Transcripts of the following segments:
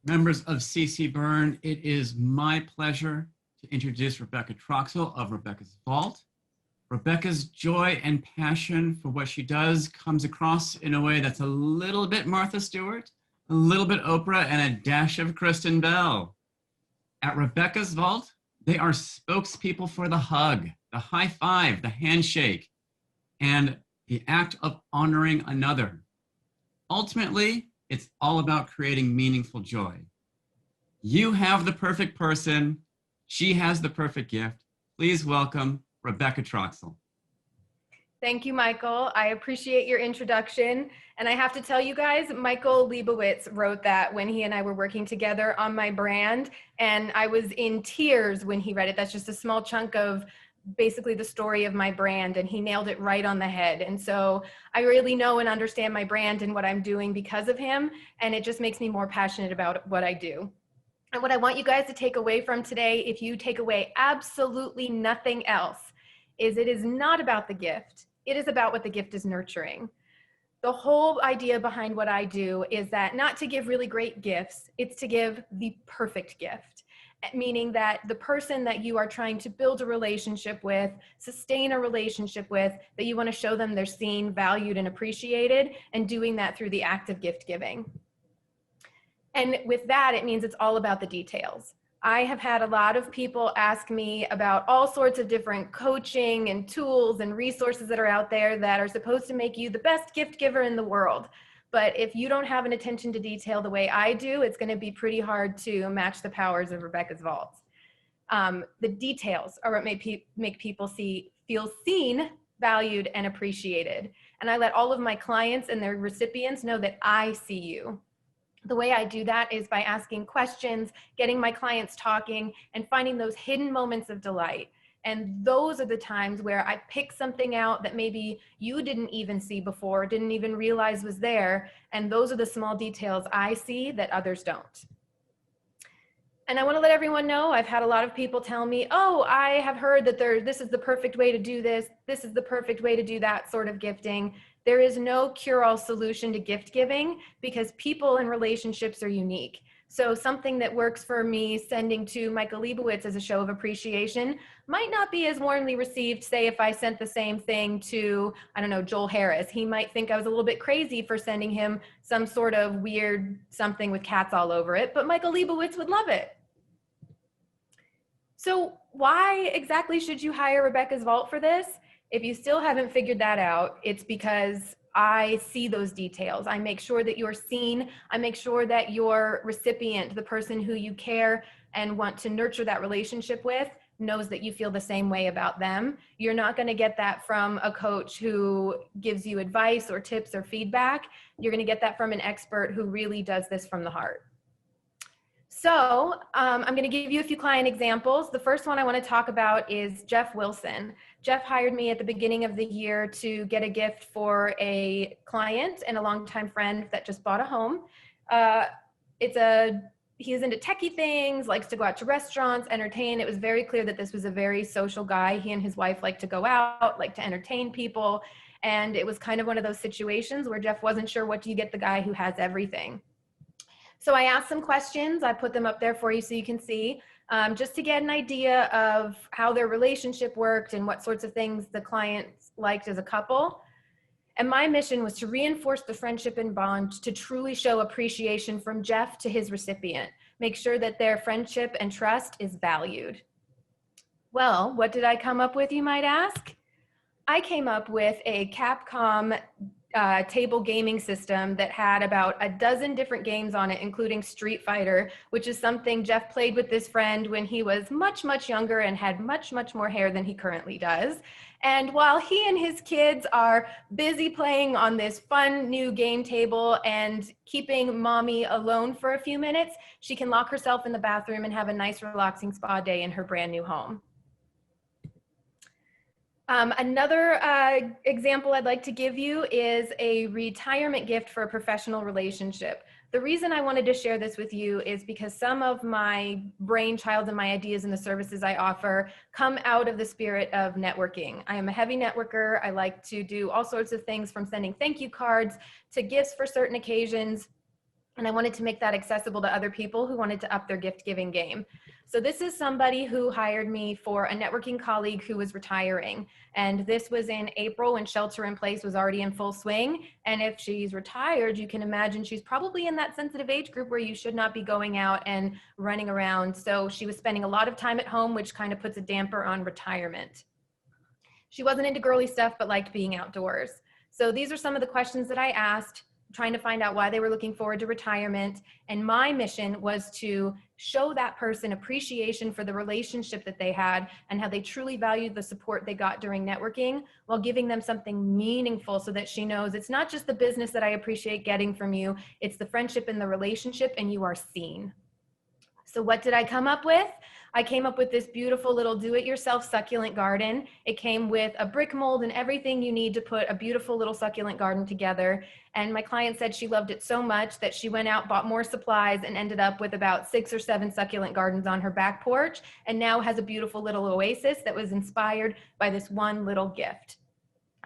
Members of CCBuRN, it is my pleasure to introduce Rebecca Troxell of Rebecca's Vault. Rebecca's joy and passion for what she does comes across in a way that's a little bit Martha Stewart, a little bit Oprah, and a dash of Kristen Bell. At Rebecca's Vault, they are spokespeople for the hug, the high five, the handshake, and the act of honoring another. Ultimately, it's all about creating meaningful joy. You have the perfect person. She has the perfect gift. Please welcome Rebecca Troxell. Thank you, Michael. I appreciate your introduction. And I have to tell you guys, Michael Leibowitz wrote that when he and I were working together on my brand. And I was in tears when he read it. That's just a small chunk of basically the story of my brand, and he nailed it right on the head. And so I really know and understand my brand and what I'm doing because of him, and it just makes me more passionate about what I do. And what I want you guys to take away from today, if you take away absolutely nothing else, is it is not about the gift. It is about what the gift is nurturing. The whole idea behind what I do is that not to give really great gifts, it's to give the perfect gift. Meaning that the person that you are trying to build a relationship with, sustain a relationship with, that you want to show them they're seen, valued, and appreciated, and doing that through the act of gift giving. And with that, it means it's all about the details. I have had a lot of people ask me about all sorts of different coaching and tools and resources that are out there that are supposed to make you the best gift giver in the world. But if you don't have an attention to detail the way I do, it's going to be pretty hard to match the powers of Rebecca's Vault. The details are what make people feel seen, valued, and appreciated. And I let all of my clients and their recipients know that I see you. The way I do that is by asking questions, getting my clients talking, and finding those hidden moments of delight. And those are the times where I pick something out that maybe you didn't even see before, didn't even realize was there. And those are the small details I see that others don't. And I want to let everyone know, I've had a lot of people tell me, oh, I have heard that this is the perfect way to do this. This is the perfect way to do that sort of gifting. There is no cure-all solution to gift giving because people and relationships are unique. So something that works for me sending to Michael Leibowitz as a show of appreciation might not be as warmly received, say, if I sent the same thing to, I don't know, Joel Harris. He might think I was a little bit crazy for sending him some sort of weird something with cats all over it, but Michael Leibowitz would love it. So why exactly should you hire Rebecca's Vault for this? If you still haven't figured that out, it's because I see those details. I make sure that you're seen. I make sure that your recipient, the person who you care and want to nurture that relationship with, knows that you feel the same way about them. You're not going to get that from a coach who gives you advice or tips or feedback. You're going to get that from an expert who really does this from the heart. So I'm going to give you a few client examples. The first one I want to talk about is Jeff Wilson. Jeff hired me at the beginning of the year to get a gift for a client and a longtime friend that just bought a home. He's into techie things, likes to go out to restaurants, entertain. It was very clear that this was a very social guy. He and his wife like to go out, like to entertain people. And it was kind of one of those situations where Jeff wasn't sure, what do you get the guy who has everything? So I asked some questions. I put them up there for you so you can see, just to get an idea of how their relationship worked and what sorts of things the clients liked as a couple. And my mission was to reinforce the friendship and bond, to truly show appreciation from Jeff to his recipient, make sure that their friendship and trust is valued. Well, what did I come up with, you might ask? I came up with a Capcom table gaming system that had about a dozen different games on it, including Street Fighter, which is something Jeff played with this friend when he was much, much younger and had much, much more hair than he currently does. And while he and his kids are busy playing on this fun new game table and keeping mommy alone for a few minutes, she can lock herself in the bathroom and have a nice relaxing spa day in her brand new home. Another example I'd like to give you is a retirement gift for a professional relationship. The reason I wanted to share this with you is because some of my brainchild and my ideas and the services I offer come out of the spirit of networking. I am a heavy networker. I like to do all sorts of things, from sending thank you cards to gifts for certain occasions. And I wanted to make that accessible to other people who wanted to up their gift giving game. So this is somebody who hired me for a networking colleague who was retiring. And this was in April when shelter in place was already in full swing. And if she's retired, you can imagine she's probably in that sensitive age group where you should not be going out and running around. So she was spending a lot of time at home, which kind of puts a damper on retirement. She wasn't into girly stuff, but liked being outdoors. So these are some of the questions that I asked, trying to find out why they were looking forward to retirement. And my mission was to show that person appreciation for the relationship that they had and how they truly valued the support they got during networking, while giving them something meaningful so that she knows it's not just the business that I appreciate getting from you, it's the friendship and the relationship, and you are seen. So what did I come up with? I came up with this beautiful little do-it-yourself succulent garden. It came with a brick mold and everything you need to put a beautiful little succulent garden together. And my client said she loved it so much that she went out, bought more supplies, and ended up with about 6 or 7 succulent gardens on her back porch, and now has a beautiful little oasis that was inspired by this one little gift.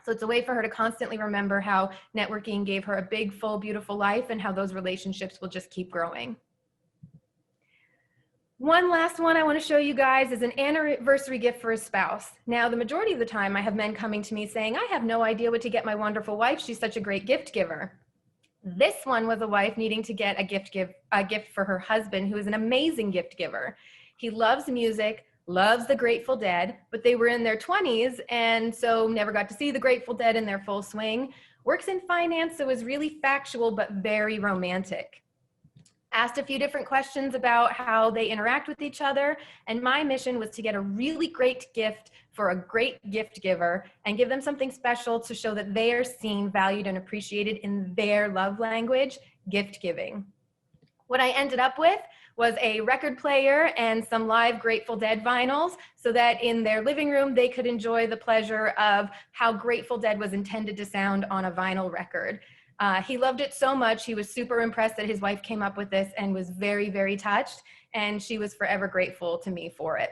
So it's a way for her to constantly remember how networking gave her a big, full, beautiful life, and how those relationships will just keep growing. One last one I want to show you guys is an anniversary gift for a spouse. Now, the majority of the time I have men coming to me saying, I have no idea what to get my wonderful wife. She's such a great gift giver. This one was a wife needing to get a gift for her husband, who is an amazing gift giver. He loves music, loves the Grateful Dead, but they were in their 20s and so never got to see the Grateful Dead in their full swing. Works in finance, so is really factual but very romantic. Asked a few different questions about how they interact with each other, and my mission was to get a really great gift for a great gift giver and give them something special to show that they are seen, valued, and appreciated in their love language, gift giving. What I ended up with was a record player and some live Grateful Dead vinyls so that in their living room they could enjoy the pleasure of how Grateful Dead was intended to sound on a vinyl record. He loved it so much, he was super impressed that his wife came up with this and was very, very touched, and she was forever grateful to me for it.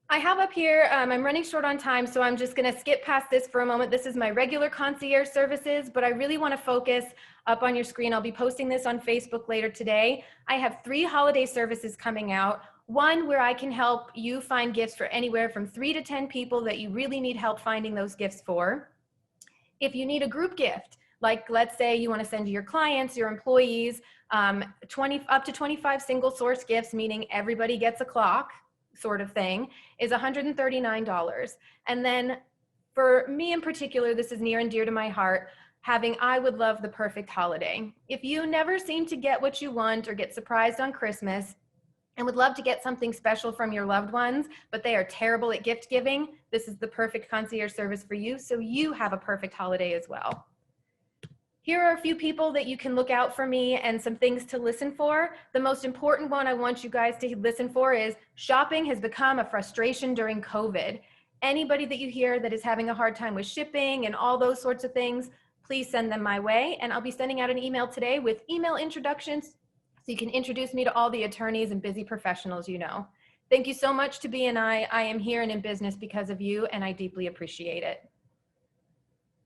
I have up here, I'm running short on time, so I'm just gonna skip past this for a moment. This is my regular concierge services, but I really wanna focus up on your screen. I'll be posting this on Facebook later today. I have 3 holiday services coming out. One where I can help you find gifts for anywhere from 3 to 10 people that you really need help finding those gifts for. If you need a group gift, like let's say you want to send to your clients, your employees, up to 25 single source gifts, meaning everybody gets a clock sort of thing, is $139. And then for me in particular, this is near and dear to my heart, having I Would Love the Perfect Holiday. If you never seem to get what you want or get surprised on Christmas, and would love to get something special from your loved ones, but they are terrible at gift giving, this is the perfect concierge service for you, so you have a perfect holiday as well. Here are a few people that you can look out for me and some things to listen for. The most important one I want you guys to listen for is shopping has become a frustration during COVID. Anybody that you hear that is having a hard time with shipping and all those sorts of things, please send them my way, and I'll be sending out an email today with email introductions so you can introduce me to all the attorneys and busy professionals you know. Thank you so much to BNI. I am here and in business because of you, and I deeply appreciate it.